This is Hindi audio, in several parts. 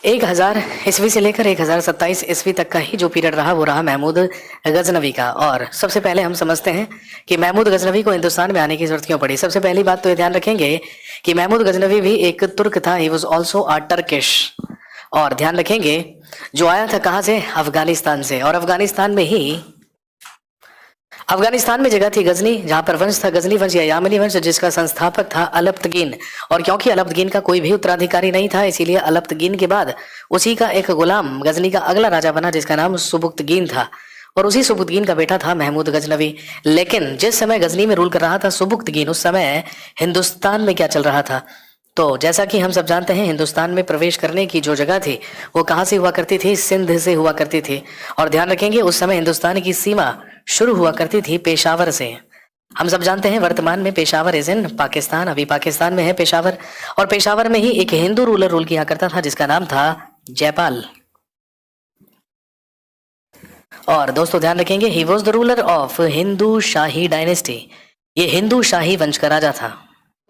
1000 ईस्वी से लेकर 1027 ईस्वी तक का ही जो पीरियड रहा वो रहा महमूद गजनवी का। और सबसे पहले हम समझते हैं कि महमूद गजनवी को हिंदुस्तान में आने की जरूरत क्यों पड़ी। सबसे पहली बात तो ये ध्यान रखेंगे कि महमूद गजनवी भी एक तुर्क था, he was also a Turkish. और ध्यान रखेंगे जो आया था कहाँ से, अफगानिस्तान से। और अफगानिस्तान में जगह थी गजनी, जहां पर वंश था गजनी वंश या यामनी वंश, जिसका संस्थापक था अलप्तगीन। और क्योंकि अलप्तगीन का कोई भी उत्तराधिकारी नहीं था, इसीलिए अलप्तगीन के बाद उसी का एक गुलाम गजनी का अगला राजा बना, जिसका नाम सुबुक्तगीन था। और उसी सुबुक्तगीन का बेटा था महमूद गजनवी। लेकिन जिस समय गजनी में रूल कर रहा था सुबुक्तगीन, उस समय हिंदुस्तान में क्या चल रहा था। तो जैसा कि हम सब जानते हैं, हिंदुस्तान में प्रवेश करने की जो जगह थी वो कहाँ से हुआ करती थी, सिंध से हुआ करती थी। और ध्यान रखेंगे उस समय हिंदुस्तान की सीमा शुरू हुआ करती थी पेशावर से। हम सब जानते हैं वर्तमान में पेशावर इज इन पाकिस्तान, अभी पाकिस्तान में है पेशावर। और पेशावर में ही एक हिंदू रूलर रूल किया करता था, जिसका नाम था जयपाल। और दोस्तों ध्यान रखेंगे, he was the ruler of Hindu shahi dynasty. ये हिंदू शाही वंश का राजा था।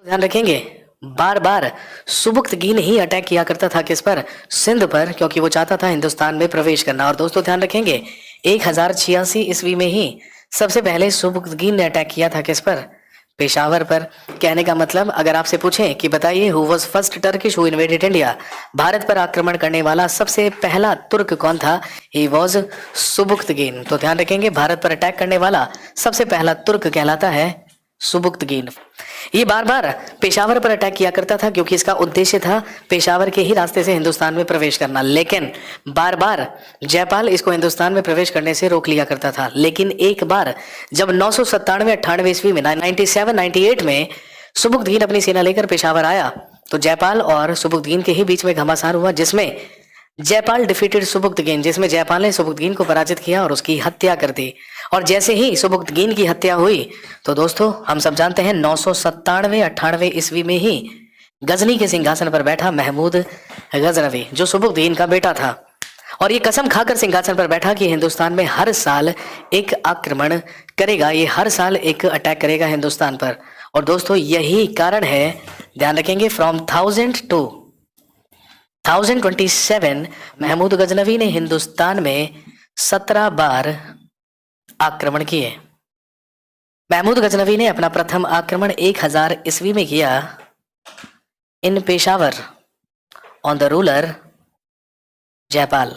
ध्यान रखेंगे बार बार सुबुक्तगीन ही अटैक किया करता था, किस पर, सिंध पर, क्योंकि वो चाहता था हिंदुस्तान में प्रवेश करना। और दोस्तों ध्यान रखेंगे 1086 ईस्वी में ही सबसे पहले सुबुक्तगीन ने अटैक किया था, किस पर, पेशावर पर। कहने का मतलब, अगर आपसे पूछें कि बताइए who was first Turkish who invaded India, Bharat पर आक्रमण करने वाला सबसे पहला तुर्क कौन था, ही वाज सुबुक्तगीन। तो ध्यान रखेंगे भारत पर अटैक करने वाला सबसे पहला तुर्क कहलाता है सुबुक्तगीन। ये बार बार पेशावर पर अटैक किया करता था, क्योंकि इसका उद्देश्य था पेशावर के ही रास्ते से हिंदुस्तान में प्रवेश करना। लेकिन बार बार जयपाल इसको हिंदुस्तान में प्रवेश करने से रोक लिया करता था। लेकिन एक बार जब 997-98 ईस्वी में 97-98 में सुबुक्तगीन अपनी सेना लेकर पेशावर आया, तो जयपाल और सुबुक्तगीन के ही बीच में घमासान हुआ, जिसमें जयपाल डिफीटेड सुबुक्तगीन, जिसमें जयपाल ने सुबुक्तगीन को पराजित किया और उसकी हत्या कर दी। और जैसे ही सुबुक्तगीन की हत्या हुई, तो दोस्तों हम सब जानते हैं 997-98 ईस्वी में ही गजनी के सिंहासन पर बैठा महमूद गजनवी, जो सुबुक्तगीन का बेटा था। और ये कसम खाकर सिंहासन पर बैठा कि हिंदुस्तान में हर साल एक आक्रमण करेगा, ये हर साल एक अटैक करेगा हिंदुस्तान पर। और दोस्तों यही कारण है, ध्यान रखेंगे, फ्रॉम 1000 to 1027 महमूद गजनवी ने हिंदुस्तान में 17 बार आक्रमण किए। महमूद गजनवी ने अपना प्रथम आक्रमण 1000 ईस्वी में किया in Peshawar on the ruler Jaipal.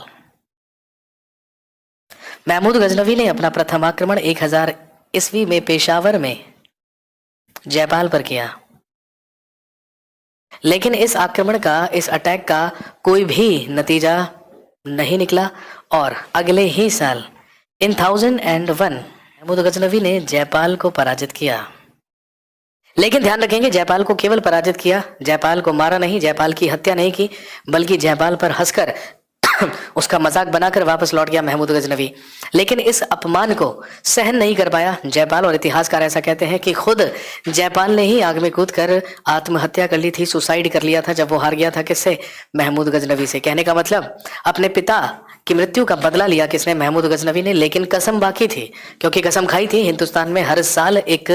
Mahmud Ghaznavi ने अपना प्रथम आक्रमण 1000 ईस्वी में पेशावर में जयपाल पर किया। लेकिन इस आक्रमण का, इस अटैक का कोई भी नतीजा नहीं निकला। और अगले ही साल इन 1001 महमूद गजनवी ने जयपाल को पराजित किया। लेकिन ध्यान रखेंगे जयपाल को केवल पराजित किया, जयपाल को मारा नहीं, जयपाल की हत्या नहीं की, बल्कि जयपाल पर हंसकर उसका मजाक बनाकर वापस लौट गया महमूद गजनवी। लेकिन इस अपमान को सहन नहीं कर पाया जयपाल, और इतिहासकार ऐसा कहते हैं कि खुद जयपाल ने ही आग में कूदकर आत्महत्या कर ली थी, सुसाइड कर लिया था, जब वो हार गया था किससे, महमूद गजनवी से। कहने का मतलब अपने पिता की मृत्यु का बदला लिया किसने, महमूद गजनवी ने। लेकिन कसम बाकी थी, क्योंकि कसम खाई थी हिंदुस्तान में हर साल एक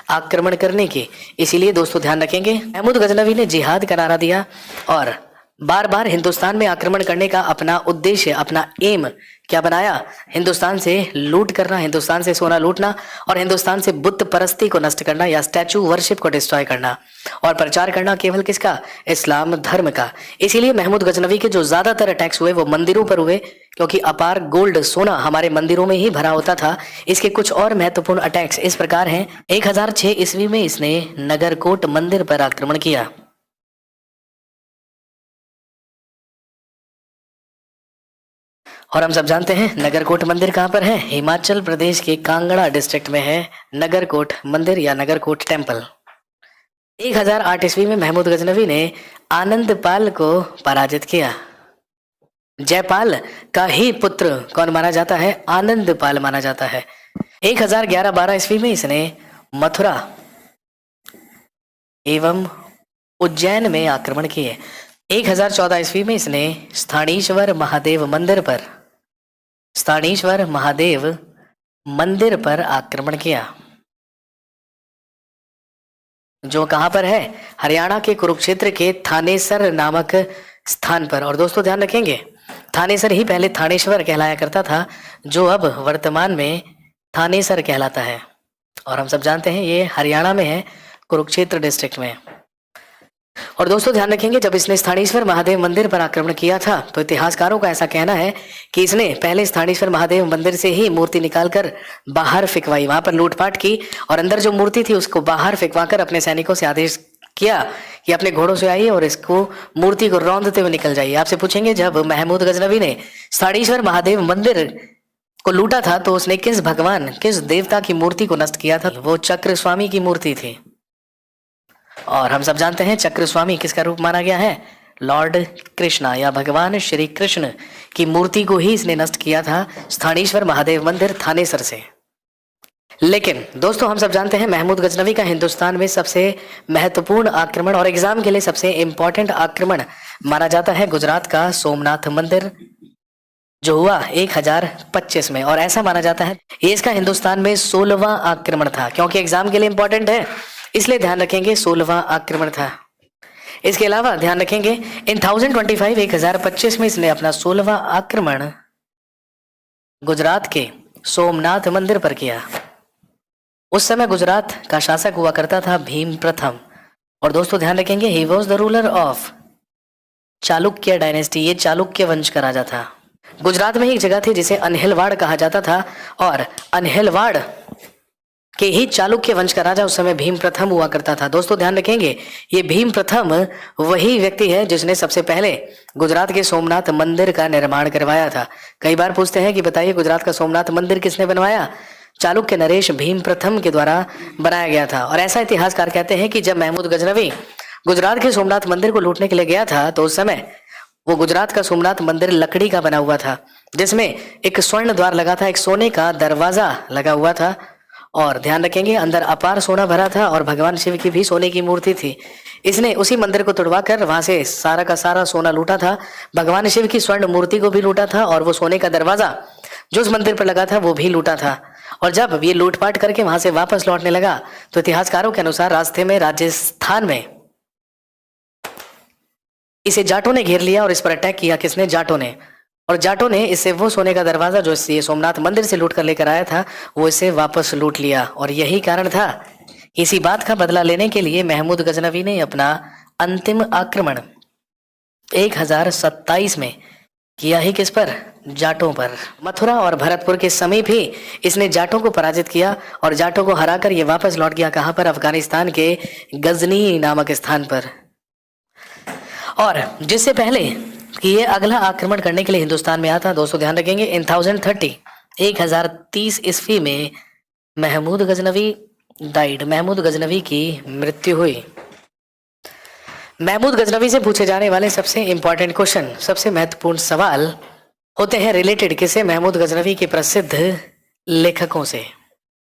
आक्रमण करने की। इसीलिए दोस्तों ध्यान रखेंगे महमूद गजनवी ने जिहाद का नारा दिया और बार बार हिंदुस्तान में आक्रमण करने का अपना उद्देश्य, अपना एम क्या बनाया, हिंदुस्तान से लूट करना, हिंदुस्तान से सोना लूटना और हिंदुस्तान से बुत परस्ती को नष्ट करना या स्टैचू वर्शिप को डिस्ट्रॉय करना, और प्रचार करना केवल किसका, इस्लाम धर्म का। इसीलिए महमूद गजनवी के जो ज्यादातर अटैक्स हुए वो मंदिरों पर हुए, क्योंकि अपार गोल्ड सोना हमारे मंदिरों में ही भरा होता था। इसके कुछ और महत्वपूर्ण अटैक्स इस प्रकार हैं। 1006 ईस्वी में इसने नगरकोट मंदिर पर आक्रमण किया। और हम सब जानते हैं नगरकोट मंदिर कहाँ पर है, हिमाचल प्रदेश के कांगड़ा डिस्ट्रिक्ट में है नगरकोट मंदिर या नगरकोट टेम्पल। 1008 ईस्वी में महमूद गजनवी ने आनंदपाल को पराजित किया। जयपाल का ही पुत्र कौन माना जाता है, आनंदपाल माना जाता है। 1011-12 ईस्वी में इसने मथुरा एवं उज्जैन में आक्रमण किए। 1014 ईस्वी में इसने स्थानीश्वर महादेव मंदिर पर आक्रमण किया, जो कहां पर है, हरियाणा के कुरुक्षेत्र के थानेसर नामक स्थान पर। और दोस्तों ध्यान रखेंगे, थानेसर ही पहले थानेश्वर कहलाया करता था, जो अब वर्तमान में थानेसर कहलाता है। और हम सब जानते हैं ये हरियाणा में है, कुरुक्षेत्र डिस्ट्रिक्ट में। और दोस्तों ध्यान रखेंगे, जब इसने स्थानेश्वर महादेव मंदिर पर आक्रमण किया था तो इतिहासकारों का ऐसा कहना है कि इसने पहले स्थानेश्वर महादेव मंदिर से ही मूर्ति निकालकर बाहर फेंकवाई, वहां पर लूटपाट की और अंदर जो मूर्ति थी उसको बाहर फेंकवाकर अपने सैनिकों से आदेश किया कि अपने घोड़ों से आइए और इसको मूर्ति को रौंदते हुए निकल जाइए। आपसे पूछेंगे, जब महमूद गजनवी ने स्थानेश्वर महादेव मंदिर को लूटा था तो उसने किस भगवान, किस देवता की मूर्ति को नष्ट किया था? वो चक्र स्वामी की मूर्ति थी। और हम सब जानते हैं चक्र स्वामी किसका रूप माना गया है? लॉर्ड कृष्णा या भगवान श्री कृष्ण की मूर्ति को ही इसने नष्ट किया था स्थानेश्वर महादेव मंदिर थानेसर से। लेकिन दोस्तों हम सब जानते हैं महमूद गजनवी का हिंदुस्तान में सबसे महत्वपूर्ण आक्रमण और एग्जाम के लिए सबसे इंपॉर्टेंट आक्रमण माना जाता है गुजरात का सोमनाथ मंदिर, जो हुआ 1025 में। और ऐसा माना जाता है ये इसका हिंदुस्तान में 16वां आक्रमण था। क्योंकि एग्जाम के लिए इंपॉर्टेंट है इसलिए ध्यान रखेंगे 16वां आक्रमण था। इसके अलावा ध्यान रखेंगे इन 1025 में इसने अपना 16वां आक्रमण गुजरात के सोमनाथ मंदिर पर किया। उस समय गुजरात का शासक हुआ करता था भीम प्रथम। और दोस्तों ध्यान रखेंगे he was the ruler of Chalukya dynasty, ये चालुक्य वंश का राजा था। गुजरात में ही एक जगह थी जिसे अनहिलवाड़ कहा जाता था और अनहिलवाड़ के ही चालुक्य वंश का राजा उस समय भीम प्रथम हुआ करता था। दोस्तों ध्यान रखेंगे ये भीम प्रथम वही व्यक्ति है जिसने सबसे पहले गुजरात के सोमनाथ मंदिर का निर्माण करवाया था। कई बार पूछते हैं कि बताइए गुजरात का सोमनाथ मंदिर किसने बनवाया? चालुक्य नरेश भीम प्रथम के द्वारा बनाया गया था। और ऐसा इतिहासकार कहते हैं कि जब महमूद गजनवी गुजरात के सोमनाथ मंदिर को लूटने के लिए गया था तो उस समय वो गुजरात का सोमनाथ मंदिर लकड़ी का बना हुआ था, जिसमें एक स्वर्ण द्वार लगा था, एक सोने का दरवाजा लगा हुआ था। और ध्यान रखेंगे अंदर अपार सोना भरा था और भगवान शिव की भी सोने की मूर्ति थी। इसने उसी मंदिर को तुड़वा कर वहां से सारा का सारा सोना लूटा था, भगवान शिव की स्वर्ण मूर्ति को भी लूटा था और वो सोने का दरवाजा जो उस मंदिर पर लगा था वो भी लूटा था। और जब ये लूटपाट करके वहां से वापस लौटने लगा तो इतिहासकारों के अनुसार रास्ते में राजस्थान में इसे जाटों ने घेर लिया और इस पर अटैक किया। किसने? जाटों ने। और जाटों ने इससे वो सोने का दरवाजा जो ये सोमनाथ मंदिर से लूट कर लेकर आया था वो इसे वापस लूट लिया। और यही कारण था, इसी बात का बदला लेने के लिए महमूद गजनवी ने अपना अंतिम आक्रमण 1027 में किया ही किस पर? जाटों पर। मथुरा और भरतपुर के समीप ही इसने जाटों को पराजित किया और जाटों को हराकर ये वापस लौट गया। कहां पर? अफगानिस्तान के गजनी नामक स्थान पर। और जिससे पहले कि ये अगला आक्रमण करने के लिए हिंदुस्तान में आता, दोस्तों ध्यान रखेंगे इन 1030 ईस्वी में महमूद गजनवी डाइड, महमूद गजनवी की मृत्यु हुई। महमूद गजनवी से पूछे जाने वाले सबसे इंपॉर्टेंट क्वेश्चन, सबसे महत्वपूर्ण सवाल होते हैं रिलेटेड किसे? महमूद गजनवी के प्रसिद्ध लेखकों से।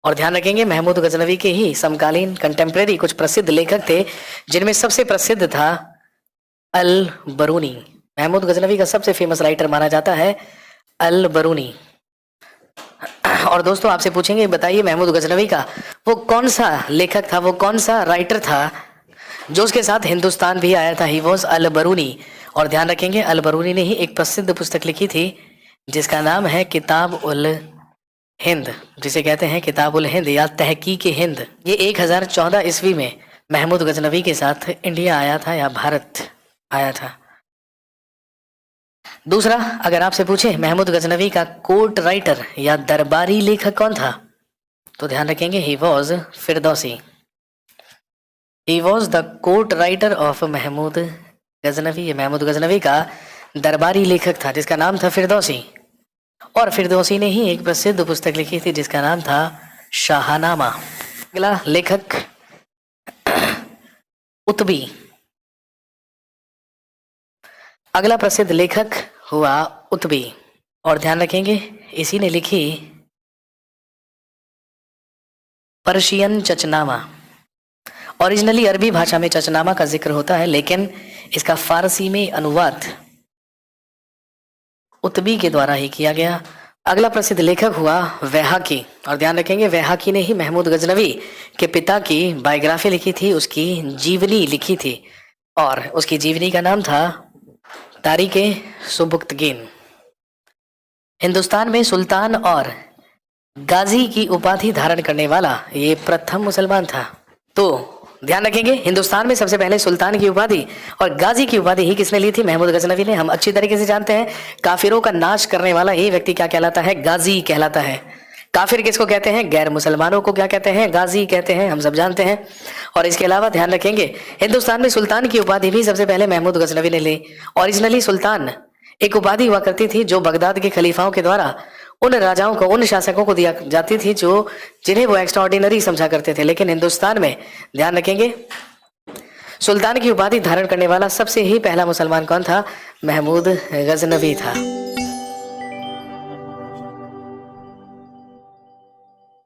और ध्यान रखेंगे महमूद गजनवी के ही समकालीन कंटेम्प्रेरी कुछ प्रसिद्ध लेखक थे, जिनमें सबसे प्रसिद्ध था अल बरूनी। महमूद गजनवी का सबसे फेमस राइटर माना जाता है अल बरूनी। और दोस्तों आपसे पूछेंगे बताइए महमूद गजनवी का वो कौन सा लेखक था, वो कौन सा राइटर था जो उसके साथ हिंदुस्तान भी आया था? He was Al Biruni. और ध्यान रखेंगे अल बरूनी ने ही एक प्रसिद्ध पुस्तक लिखी थी जिसका नाम है किताब उल हिंद, जिसे कहते हैं किताब उल हिंद या तहकीक हिंद। ये 1014 ईस्वी में महमूद गजनवी के साथ इंडिया आया था या भारत आया था। दूसरा, अगर आपसे पूछे महमूद गजनवी का कोर्ट राइटर या दरबारी लेखक कौन था, तो ध्यान रखेंगे he was Firdausi. He was the court writer of Mahmud Ghaznavi. ये महमूद गजनवी का दरबारी लेखक था जिसका नाम था फिरदौसी। और फिरदौसी ने ही एक प्रसिद्ध पुस्तक लिखी थी जिसका नाम था शाहनामा। अगला लेखक उत्बी। अगला प्रसिद्ध लेखक हुआ उत्बी। और ध्यान रखेंगे इसी ने लिखी पर्शियन चचनामा। ओरिजिनली अरबी भाषा में चचनामा का जिक्र होता है, लेकिन इसका फारसी में अनुवाद उत्बी के द्वारा ही किया गया। अगला प्रसिद्ध लेखक हुआ वैहाकी। और ध्यान रखेंगे वैहाकी ने ही महमूद गजनवी के पिता की बायोग्राफी लिखी थी, उसकी जीवनी लिखी थी और उसकी जीवनी का नाम था तारीख सुबुक्तगीन। हिंदुस्तान में सुल्तान और गाजी की उपाधि धारण करने वाला ये प्रथम मुसलमान था। तो ध्यान रखेंगे, हिंदुस्तान में सबसे पहले सुल्तान की उपाधि और गाजी की उपाधि ही किसने ली थी? महमूद गजनवी ने। हम अच्छी तरीके से जानते हैं काफिरों का नाश करने वाला ये व्यक्ति क्या कहलाता है? गाजी कहलाता है। काफिर किसको कहते हैं? गैर मुसलमानों को क्या कहते हैं? गाजी कहते हैं, हम सब जानते हैं। और इसके अलावा ध्यान रखेंगे हिंदुस्तान में सुल्तान की उपाधि भी सबसे पहले महमूद गजनवी ने ली। ओरिजिनली सुल्तान एक उपाधि हुआ करती थी जो बगदाद के खलीफाओं के द्वारा उन राजाओं को, उन शासकों को दिया जाती थी जिन्हें वो एक्स्ट्रा ऑर्डिनरी समझा करते थे। लेकिन हिंदुस्तान में ध्यान रखेंगे सुल्तान की उपाधि धारण करने वाला सबसे ही पहला मुसलमान कौन था? महमूद गजनवी था।